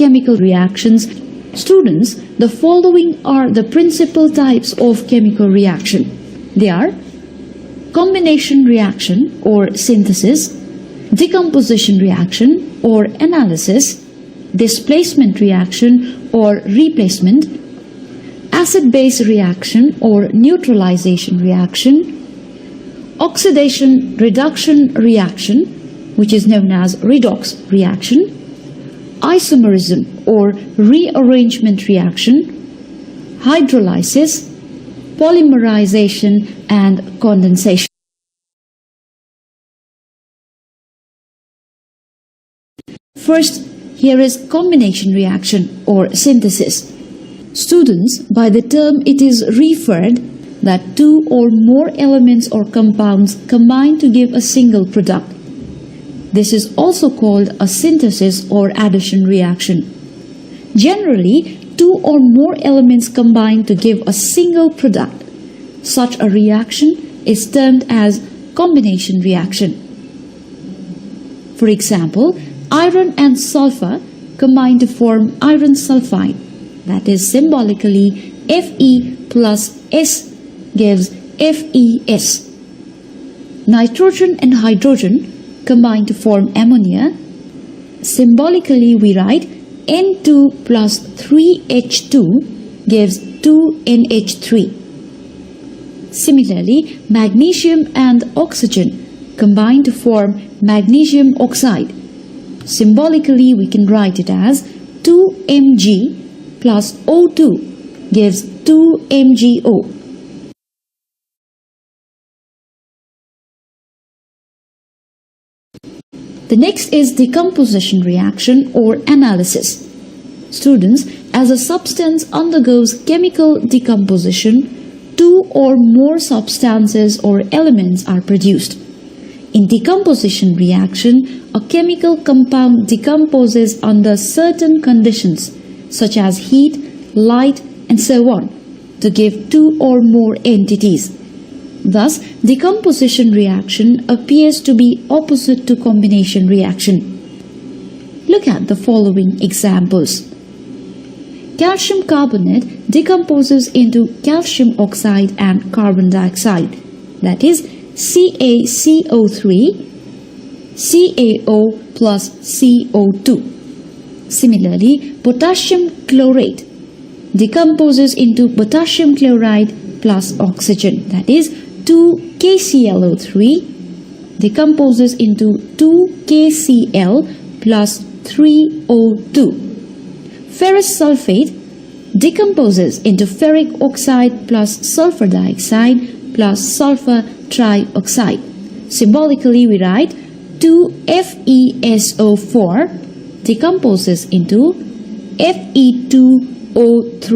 chemical reactions. Students, the following are the principal types of chemical reaction. They are combination reaction or synthesis, decomposition reaction or analysis, displacement reaction or replacement, acid-base reaction or neutralization reaction, oxidation reduction reaction, which is known as redox reaction, isomerism or rearrangement reaction, hydrolysis, polymerization, and condensation. First, here is combination reaction or synthesis. Students, by the term it is referred that two or more elements or compounds combine to give a single product. This is also called a synthesis or addition reaction. Generally, two or more elements combine to give a single product. Such a reaction is termed as combination reaction. For example, iron and sulfur combine to form iron sulfide. That is symbolically Fe plus S gives FeS. Nitrogen and hydrogen combine to form ammonia. Symbolically we write N2 plus 3H2 gives 2NH3. Similarly, magnesium and oxygen combine to form magnesium oxide. Symbolically we can write it as 2Mg plus O2 gives 2MgO. The next is decomposition reaction or analysis. Students, as a substance undergoes chemical decomposition, two or more substances or elements are produced. In decomposition reaction, a chemical compound decomposes under certain conditions such as heat, light, and so on to give two or more entities. Thus, decomposition reaction appears to be opposite to combination reaction. Look at the following examples. Calcium carbonate decomposes into calcium oxide and carbon dioxide, that is CaCO3, CaO plus CO2. Similarly, potassium chlorate decomposes into potassium chloride plus oxygen, that is 2KClO3 decomposes into 2KCl plus 3O2. Ferrous sulfate decomposes into ferric oxide plus sulfur dioxide plus sulfur trioxide. Symbolically we write 2FeSO4 decomposes into Fe2O3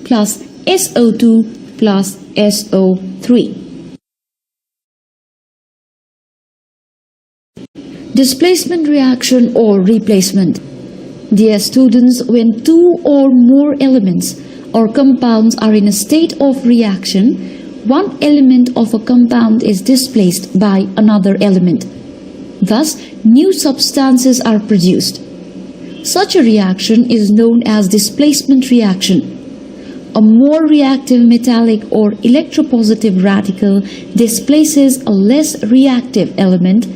plus SO2 plus SO3. Displacement reaction or replacement. Dear students, when two or more elements or compounds are in a state of reaction, one element of a compound is displaced by another element. Thus, new substances are produced. Such a reaction is known as displacement reaction. A more reactive metallic or electropositive radical displaces a less reactive element.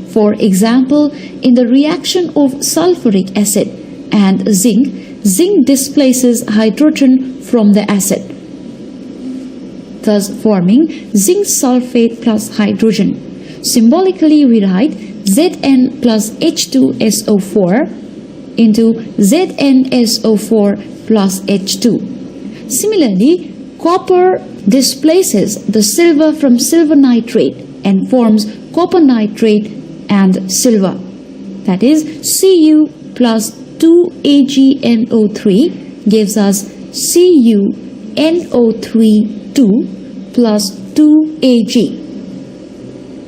For example, in the reaction of sulfuric acid and zinc, zinc displaces hydrogen from the acid, thus forming zinc sulfate plus hydrogen. Symbolically we write Zn plus H2SO4 into ZnSO4 plus H2. Similarly, copper displaces the silver from silver nitrate and forms copper nitrate and silver. That is, Cu plus 2AgNO3 gives us CuNO3 plus 2Ag.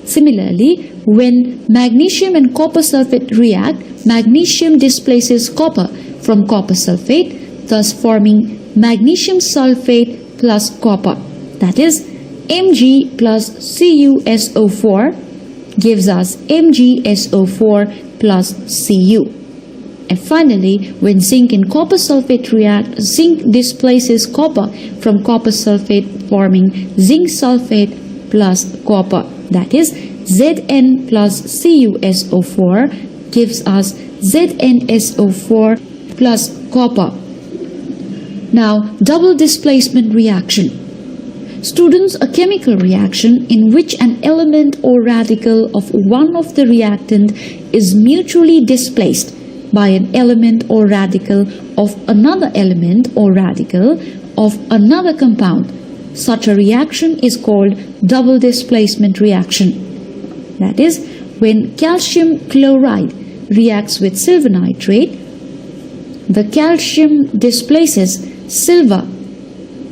Similarly, when magnesium and copper sulfate react, magnesium displaces copper from copper sulfate, thus forming magnesium sulfate plus copper. That is, Mg plus CuSO4 gives us MgSO4 plus Cu. And finally, when zinc and copper sulfate react, zinc displaces copper from copper sulfate, forming zinc sulfate plus copper. That is, Zn plus CuSO4 gives us ZnSO4 plus copper. Now, double displacement reaction. Students, a chemical reaction in which an element or radical of one of the reactant is mutually displaced by an element or radical of another element or radical of another compound. Such a reaction is called double displacement reaction. That is, when calcium chloride reacts with silver nitrate, the calcium displaces silver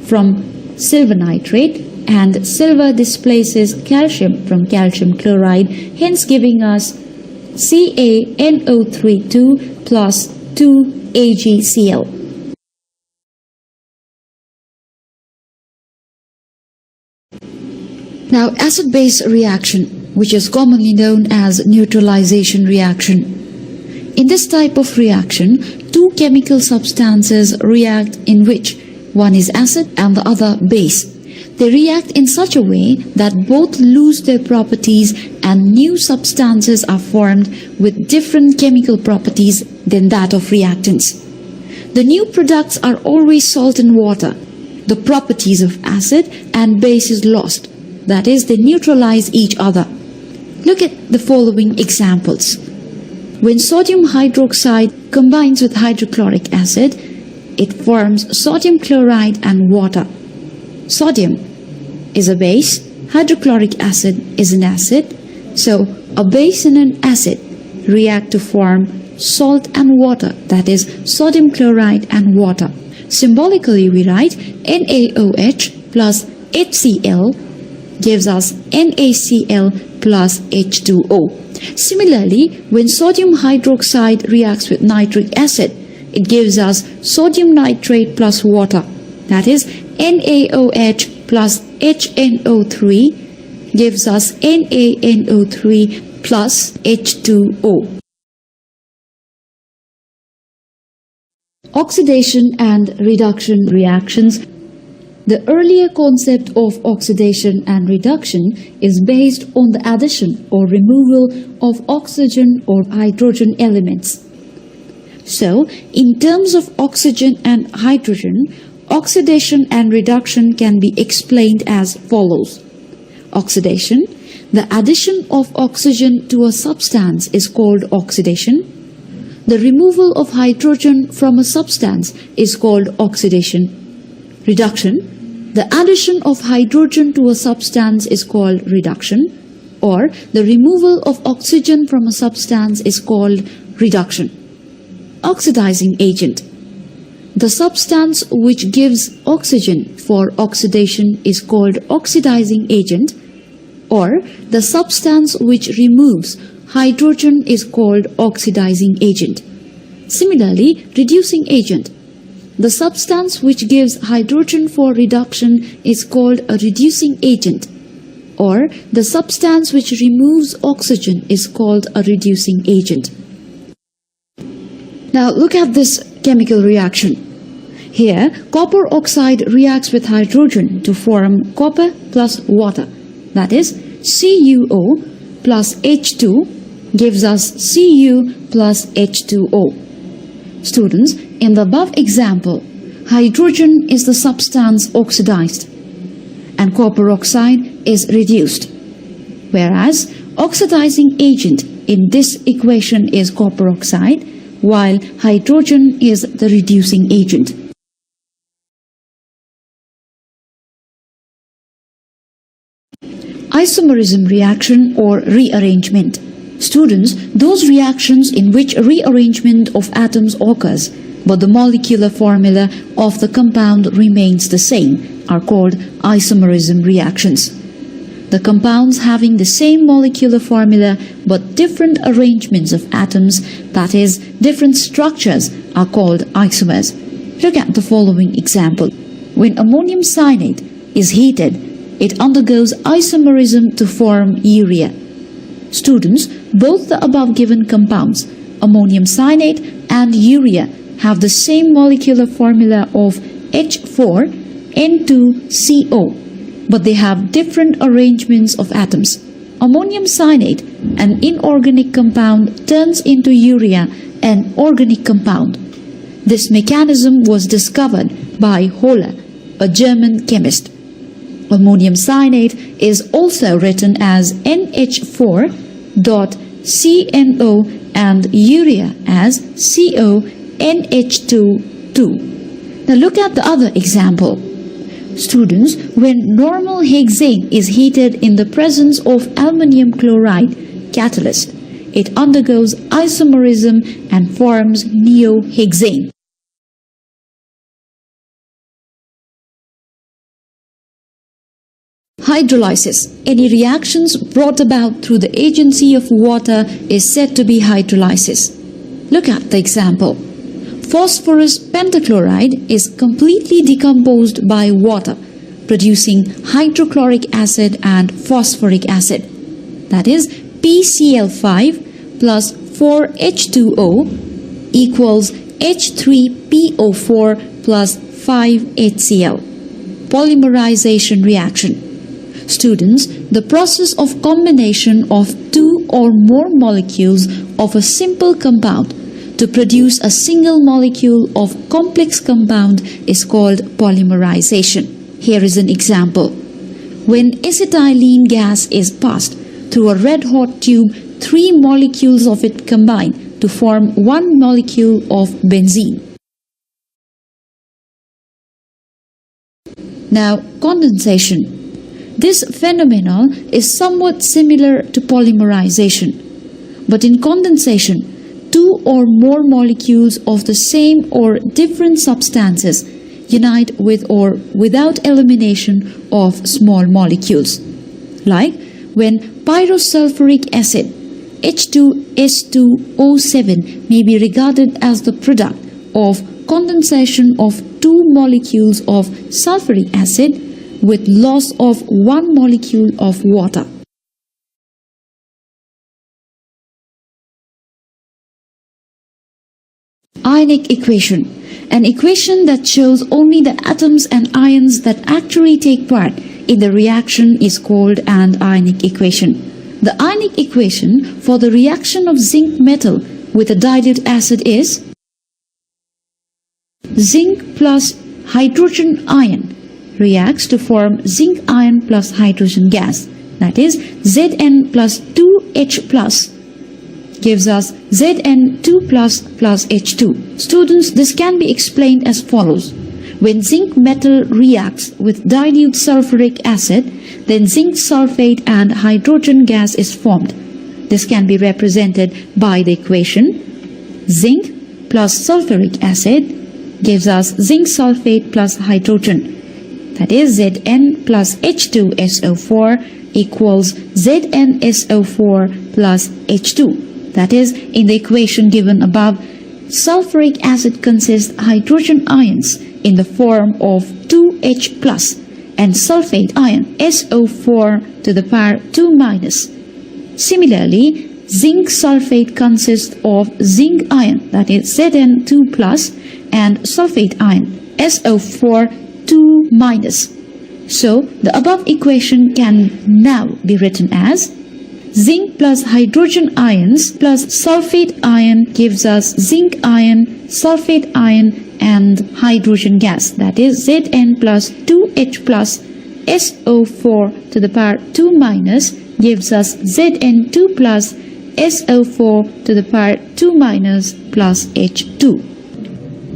from silver nitrate and silver displaces calcium from calcium chloride, hence giving us CaNO3 plus 2AgCl. Now, acid-base reaction, which is commonly known as neutralization reaction. In this type of reaction, two chemical substances react in which one is acid and the other base. They react in such a way that both lose their properties and new substances are formed with different chemical properties than that of reactants. The new products are always salt and water. The properties of acid and base is lost. That is, they neutralize each other. Look at the following examples. When sodium hydroxide combines with hydrochloric acid, it forms sodium chloride and water. Sodium is a base, hydrochloric acid is an acid, so a base and an acid react to form salt and water, that is, sodium chloride and water. Symbolically, we write NaOH plus HCl gives us NaCl plus H2O. Similarly, when sodium hydroxide reacts with nitric acid, it gives us sodium nitrate plus water. That is, NaOH plus HNO3 gives us NaNO3 plus H2O. Oxidation and reduction reactions. The earlier concept of oxidation and reduction is based on the addition or removal of oxygen or hydrogen elements. So, in terms of oxygen and hydrogen, oxidation and reduction can be explained as follows. Oxidation. The addition of oxygen to a substance is called oxidation. The removal of hydrogen from a substance is called oxidation. Reduction. The addition of hydrogen to a substance is called reduction, or the removal of oxygen from a substance is called reduction. Oxidizing agent. The substance which gives oxygen for oxidation is called oxidizing agent, or the substance which removes hydrogen is called oxidizing agent. Similarly, reducing agent. The substance which gives hydrogen for reduction is called a reducing agent, or the substance which removes oxygen is called a reducing agent. Now look at this chemical reaction. Here, copper oxide reacts with hydrogen to form copper plus water. That is, CuO plus H2 gives us Cu plus H2O. Students, in the above example, hydrogen is the substance oxidized and copper oxide is reduced, whereas oxidizing agent in this equation is copper oxide, while hydrogen is the reducing agent. Isomerism reaction or rearrangement. Students, those reactions in which rearrangement of atoms occurs, but the molecular formula of the compound remains the same, are called isomerism reactions. The compounds having the same molecular formula but different arrangements of atoms, that is, different structures, are called isomers. Look at the following example. When ammonium cyanide is heated, it undergoes isomerism to form urea. Students, both the above given compounds, ammonium cyanide and urea have the same molecular formula of H4N2CO, but they have different arrangements of atoms. Ammonium cyanide, an inorganic compound, turns into urea, an organic compound. This mechanism was discovered by Hohle, a German chemist. Ammonium cyanide is also written as NH4.CNO and urea as CONH2. Now look at the other example. Students, when normal hexane is heated in the presence of aluminum chloride catalyst, it undergoes isomerism and forms neohexane. Hydrolysis. Any reactions brought about through the agency of water is said to be hydrolysis. Look at the example. Phosphorus pentachloride is completely decomposed by water, producing hydrochloric acid and phosphoric acid. That is, PCl5 plus 4H2O equals H3PO4 plus 5HCl. Polymerization reaction. Students, the process of combination of two or more molecules of a simple compound to produce a single molecule of complex compound is called polymerization. Here is an example. When acetylene gas is passed through a red-hot tube, 3 molecules of it combine to form 1 molecule of benzene. Now, condensation. This phenomenon is somewhat similar to polymerization, but in condensation, 2 or more molecules of the same or different substances unite with or without elimination of small molecules. Like when pyrosulfuric acid H2S2O7 may be regarded as the product of condensation of 2 molecules of sulfuric acid with loss of 1 molecule of water. Ionic equation. An equation that shows only the atoms and ions that actually take part in the reaction is called an ionic equation. The ionic equation for the reaction of zinc metal with a dilute acid is zinc plus hydrogen ion reacts to form zinc ion plus hydrogen gas, that is Zn plus 2H plus gives us Zn2 plus H2. Students, this can be explained as follows. When zinc metal reacts with dilute sulfuric acid, then zinc sulfate and hydrogen gas is formed. This can be represented by the equation zinc plus sulfuric acid gives us zinc sulfate plus hydrogen. That is Zn plus H2SO4 equals ZnSO4 plus H2. That is, in the equation given above, sulfuric acid consists hydrogen ions in the form of 2H plus and sulfate ion SO4 to the power 2 minus. Similarly, zinc sulfate consists of zinc ion, that is Zn2 plus, and sulfate ion SO4 2 minus. So the above equation can now be written as zinc plus hydrogen ions plus sulfate ion gives us zinc ion, sulfate ion and hydrogen gas, that is Zn plus 2H plus SO4 to the power 2 minus gives us Zn2 plus SO4 to the power 2 minus plus H2.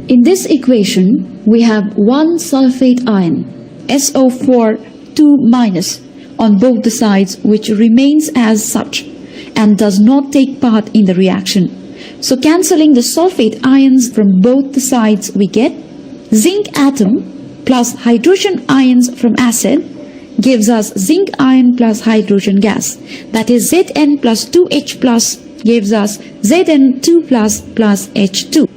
In this equation, we have one sulfate ion, SO4 2 minus, on both the sides, which remains as such and does not take part in the reaction. So cancelling the sulfate ions from both the sides, we get zinc atom plus hydrogen ions from acid gives us zinc ion plus hydrogen gas. That is Zn plus 2H plus gives us Zn2 plus H2.